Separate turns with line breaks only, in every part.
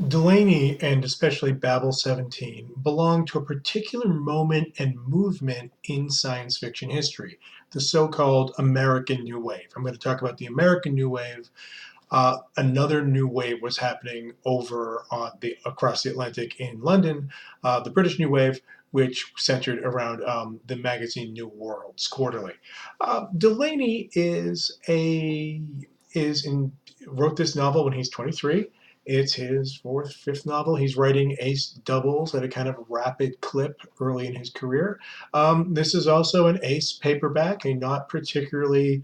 Delany, and especially Babel 17, belong to a particular moment and movement in science fiction history, the so-called American New Wave. I'm going to talk about the American New Wave. Another new wave was happening over on across the Atlantic in London, the British New Wave, which centered around the magazine New Worlds Quarterly. Delany is in wrote this novel when he's 23. It's his fourth, fifth novel. He's writing ace doubles at a kind of rapid clip early in his career. This is also an ace paperback, a not a particularly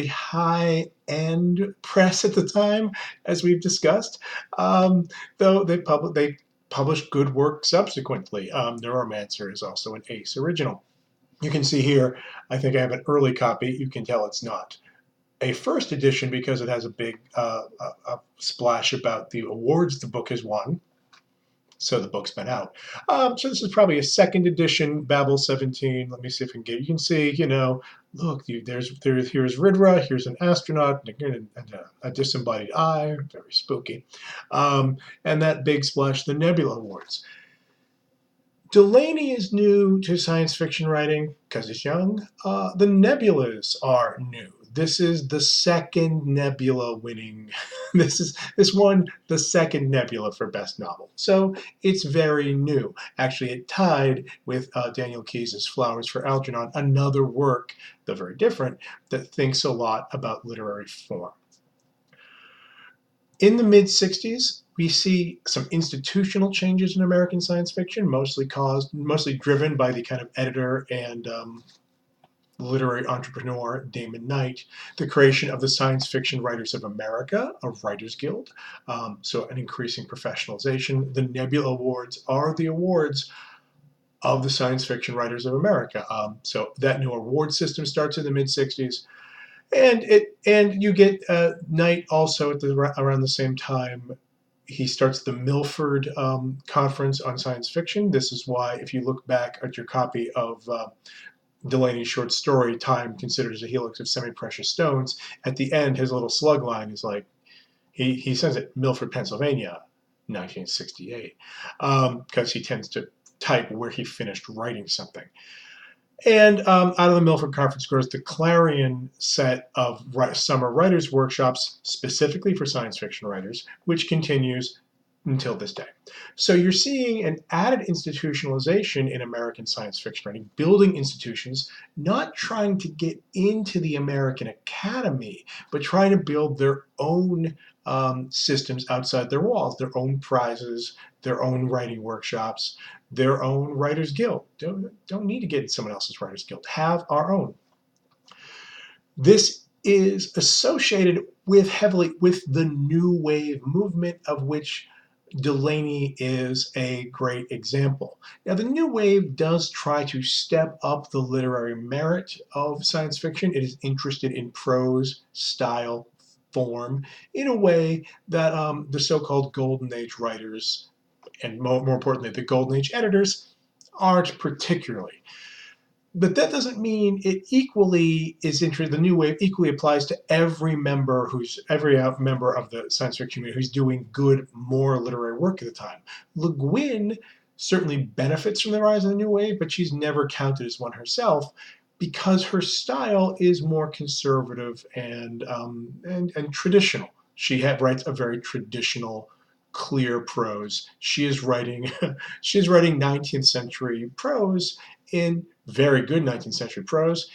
high end press at the time, as we've discussed. Though they published good work subsequently. Neuromancer is also an ace original. You can see here, I think I have an early copy. You can tell it's not a first edition because it has a big splash about the awards the book has won. So the book's been out. So this is probably a second edition, Babel 17. Let me see if I can get. You can see, look, here's Ridra. Here's an astronaut and a disembodied eye. Very spooky. And that big splash, the Nebula Awards. Delany is new to science fiction writing because he's young. The nebulas are new. This is the second nebula winning. This won the second nebula for best novel. So it's very new. Actually, it tied with Daniel Keyes' Flowers for Algernon, another work, though very different, that thinks a lot about literary form. In the mid-60s, we see some institutional changes in American science fiction, mostly driven by the kind of editor and literary entrepreneur Damon Knight, the creation of the Science Fiction Writers of America, a writers guild, so an increasing professionalization. The Nebula Awards are the awards of the Science Fiction Writers of America. So that new award system starts in the mid-60s. And you get Knight also around the same time. He starts the Milford Conference on Science Fiction. This is why, if you look back at your copy of Delany's short story, Time Considered as a Helix of Semi-Precious Stones, at the end, his little slug line is like, he says it, Milford, Pennsylvania, 1968, because he tends to type where he finished writing something. And out of the Milford Conference grows the Clarion set of summer writers' workshops, specifically for science fiction writers, which continues until this day. So you're seeing an added institutionalization in American science fiction writing, building institutions, not trying to get into the American Academy, but trying to build their own systems outside their walls, their own prizes, their own writing workshops, their own writers guild. Don't need to get in someone else's writers guild. Have our own. This is associated heavily with the new wave movement, of which Delany is a great example. Now, the new wave does try to step up the literary merit of science fiction. It is interested in prose, style, form, in a way that the so-called Golden Age writers, and more importantly, the Golden Age editors, aren't particularly. But that doesn't mean it equally is interested. The new wave equally applies to every member of the science fiction community who's doing good, more literary work at the time. Le Guin certainly benefits from the rise of the new wave, but she's never counted as one herself because her style is more conservative and traditional. Writes a very traditional, clear prose. She is writing 19th century prose in very good 19th century prose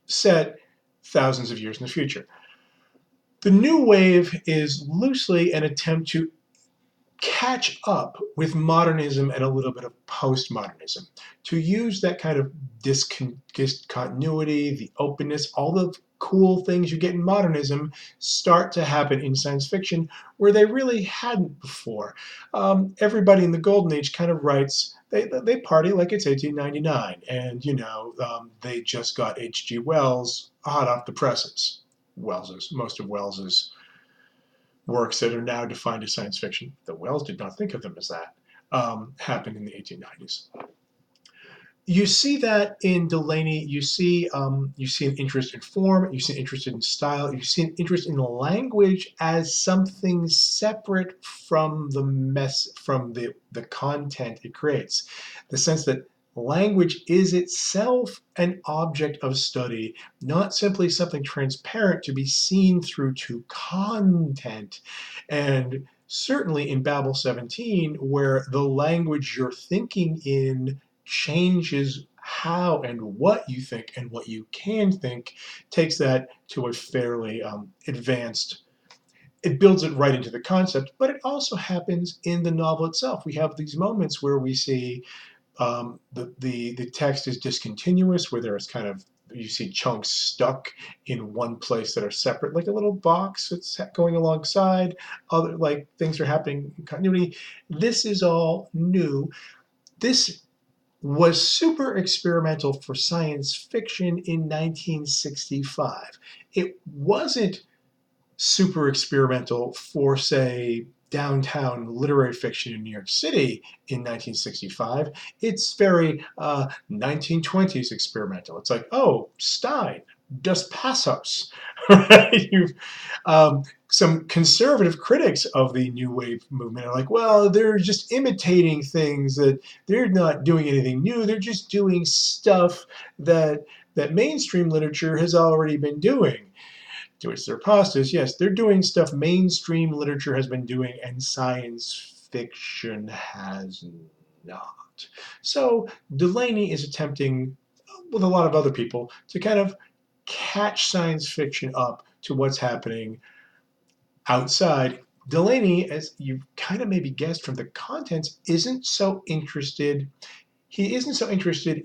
set thousands of years in the future. The new wave is loosely an attempt to catch up with modernism and a little bit of postmodernism, to use that kind of discontinuity, the openness, all the cool things you get in modernism start to happen in science fiction where they really hadn't before. Everybody in the Golden Age kind of writes, they party like it's 1899, and they just got H.G. Wells hot off the presses. Most of Wells's works that are now defined as science fiction, though Wells did not think of them as that, happened in the 1890s. You see that in Delany. You see an interest in form. You see an interest in style. You see an interest in language as something separate from the content it creates. The sense that language is itself an object of study, not simply something transparent to be seen through to content. And certainly in Babel 17, where the language you're thinking in changes how and what you think and what you can think, takes that to a fairly advanced. It builds it right into the concept, but it also happens in the novel itself. We have these moments where we see the text is discontinuous, where there's kind of, you see chunks stuck in one place that are separate, like a little box that's going alongside other, like things are happening in continuity. This is all new. This was super experimental for science fiction in 1965. It wasn't super experimental for, say, downtown literary fiction in New York City in 1965. It's very 1920s experimental. It's like, oh, Stein, Dos Passos, right? Some conservative critics of the New Wave movement are like, well, they're just imitating things, that they're not doing anything new. They're just doing stuff that mainstream literature has already been doing. To which their response is, yes, they're doing stuff mainstream literature has been doing and science fiction has not. So Delany is attempting, with a lot of other people, to kind of catch science fiction up to what's happening outside. Delany, as you kind of maybe guessed from the contents, he isn't so interested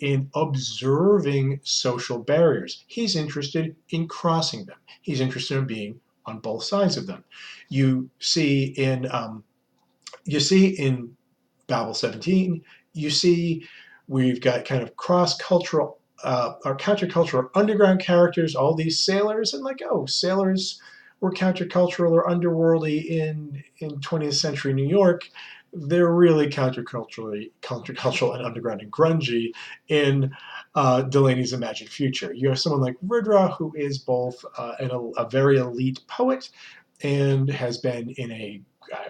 in observing social barriers. He's interested in crossing them. He's interested in being on both sides of them. You see in Babel 17, you see we've got kind of cross-cultural or countercultural underground characters, all these sailors, and like, oh, sailors were countercultural or underworldly in 20th century New York. They're really countercultural and underground and grungy in Delany's imagined future. You have someone like Ridra, who is both a very elite poet and has been in a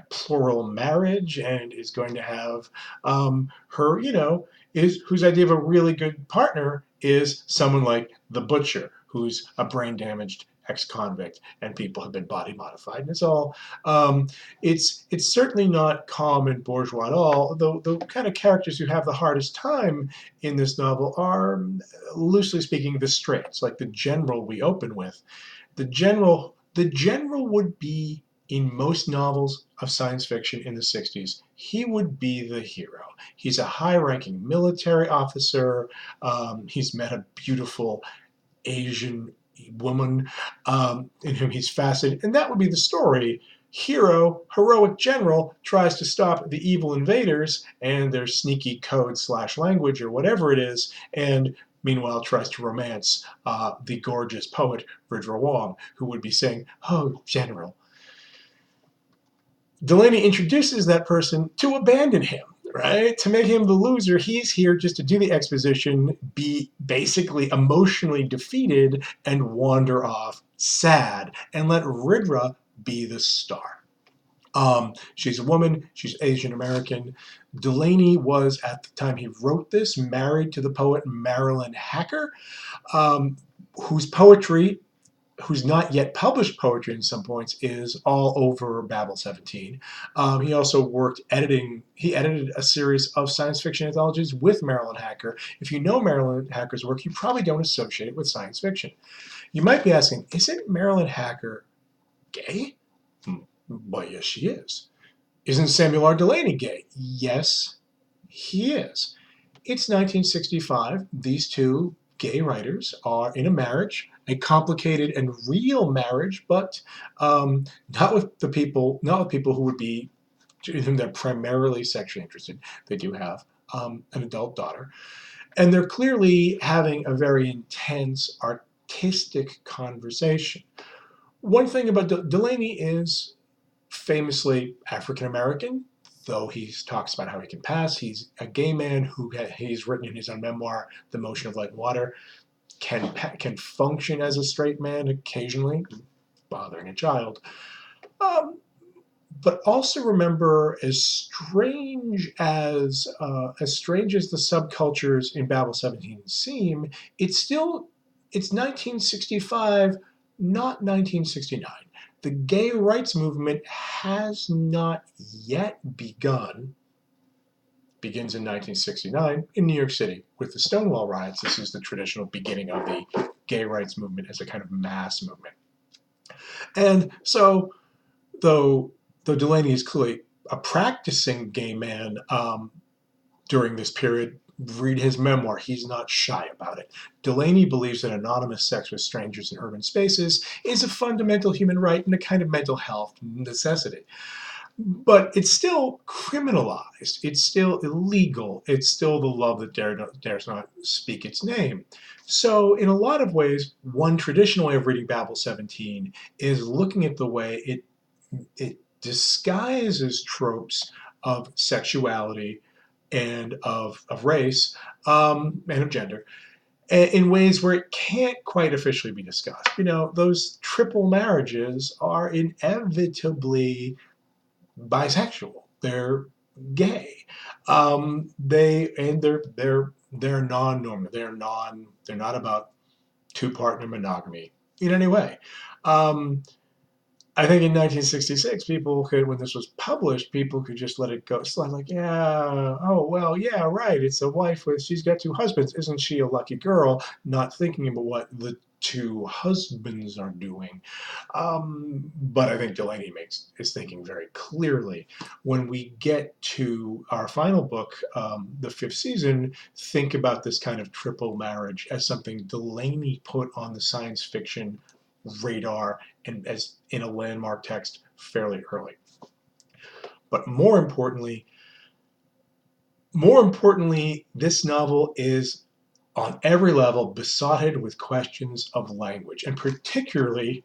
plural marriage and is going to have her, whose idea of a really good partner is someone like the butcher, who's a brain damaged ex-convict, and people have been body modified. And it's all, it's certainly not calm and bourgeois at all. Though the kind of characters who have the hardest time in this novel are, loosely speaking, the straights, like the general we open with. The general would be, in most novels of science fiction in the 60s, he would be the hero. He's a high-ranking military officer. He's met a beautiful Asian woman in whom he's fascinated, and that would be the story. Heroic general, tries to stop the evil invaders and their sneaky code / language or whatever it is, and meanwhile tries to romance the gorgeous poet Ridra Wong, who would be saying, "Oh, general." Delany introduces that person to abandon him, right? To make him the loser. He's here just to do the exposition, be basically emotionally defeated, and wander off sad, and let Ridra be the star. She's a woman, she's Asian American. Delany was, at the time he wrote this, married to the poet Marilyn Hacker, um, whose poetry, who's not yet published poetry in some points, is all over Babel 17. He also he edited a series of science fiction anthologies with Marilyn Hacker. If you know Marilyn Hacker's work, you probably don't associate it with science fiction. You might be asking, isn't Marilyn Hacker gay? Well, yes, she is. Isn't Samuel R. Delany gay? Yes, he is. It's 1965. These two gay writers are in a marriage, a complicated and real marriage, but not with people who would be, in whom they're primarily sexually interested. They do have an adult daughter, and they're clearly having a very intense artistic conversation. One thing about Delany is famously African American, though he talks about how he can pass, he's a gay man who he's written in his own memoir, The Motion of Light and Water, can function as a straight man occasionally, bothering a child. But also remember, as strange as the subcultures in Babel 17 seem, it's 1965, not 1969. The gay rights movement has not yet begun. Begins in 1969 in New York City with the Stonewall riots. This is the traditional beginning of the gay rights movement as a kind of mass movement. And so, though Delany is clearly a practicing gay man during this period, read his memoir. He's not shy about it. Delany believes that anonymous sex with strangers in urban spaces is a fundamental human right and a kind of mental health necessity. But it's still criminalized. It's still illegal. It's still the love that dares not speak its name. So, in a lot of ways, one traditional way of reading Babel 17 is looking at the way it disguises tropes of sexuality and of race and of gender in ways where it can't quite officially be discussed. Those triple marriages are inevitably bisexual. They're gay. They're non-normative. They're not about two-partner monogamy in any way. I think in 1966, when this was published, people could just let it go. It's like, yeah, oh, well, yeah, right. It's a wife she's got two husbands. Isn't she a lucky girl? Not thinking about what the two husbands are doing. But I think Delany is thinking very clearly. When we get to our final book, the fifth season, think about this kind of triple marriage as something Delany put on the science fiction radar and as in a landmark text fairly early. But more importantly, this novel is on every level besotted with questions of language, and particularly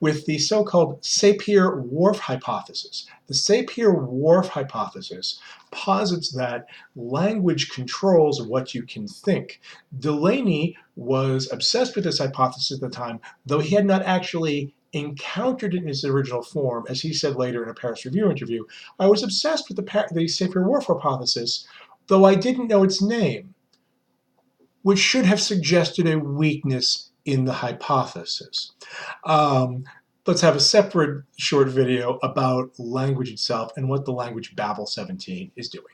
with the so-called Sapir-Whorf hypothesis. The Sapir-Whorf hypothesis posits that language controls what you can think. Delany was obsessed with this hypothesis at the time, though he had not actually encountered it in its original form. As he said later in a Paris Review interview, I was obsessed with the Sapir-Whorf hypothesis, though I didn't know its name, which should have suggested a weakness in the hypothesis. Let's have a separate short video about language itself and what the language Babel 17 is doing.